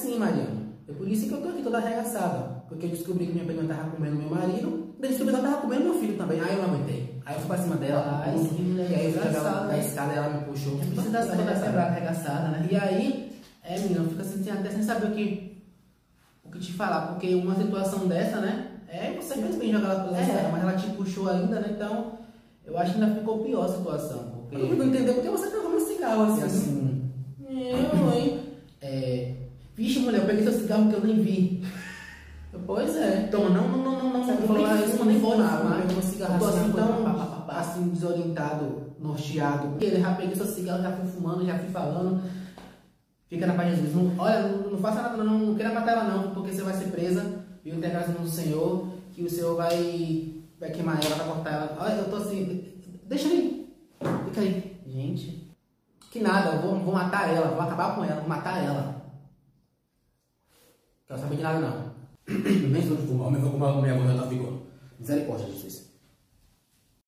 assim, Mariana. É por isso que eu tô aqui toda arregaçada. Porque eu descobri que minha prima tava comendo meu marido, daí descobri que ela tava comendo meu filho também. Aí eu não aguentei. Aí eu fui pra cima dela, Ai, que mulher e aí eu fui engraçada, chegar na né? escada e ela me puxou. Precisa dar toda quebrada, arregaçada, né? E aí, menina, eu fico assim, até sem saber o que te falar, porque uma situação dessa, né? Você fez bem jogar ela pela escada, mas ela te puxou ainda, né? Então, eu acho que ainda ficou pior a situação. Porque... Eu não entender porque você tá comendo cigarro assim. Eu, hein? Vixe, mulher, eu peguei seu cigarro que eu nem vi. Pois é. Então, não falou isso, nem vou nada. Eu peguei meu cigarro assim, então, assim, desorientado, norteado. Eu já peguei seu cigarro, já fui fumando, já fui falando. Fica na paz de Jesus. Olha, não faça nada, não queira matar ela não, porque você vai ser presa. E entregar as mãos do Senhor, que o Senhor vai queimar ela, vai cortar ela. Olha, eu tô assim, deixa ele, fica aí. Gente, que nada, eu vou matar ela, vou acabar com ela, vou matar ela. Quero saber de nada não. Nem sou de fumar, mas vou comer a minha mulher tá ficando. Misericórdia, Jesus.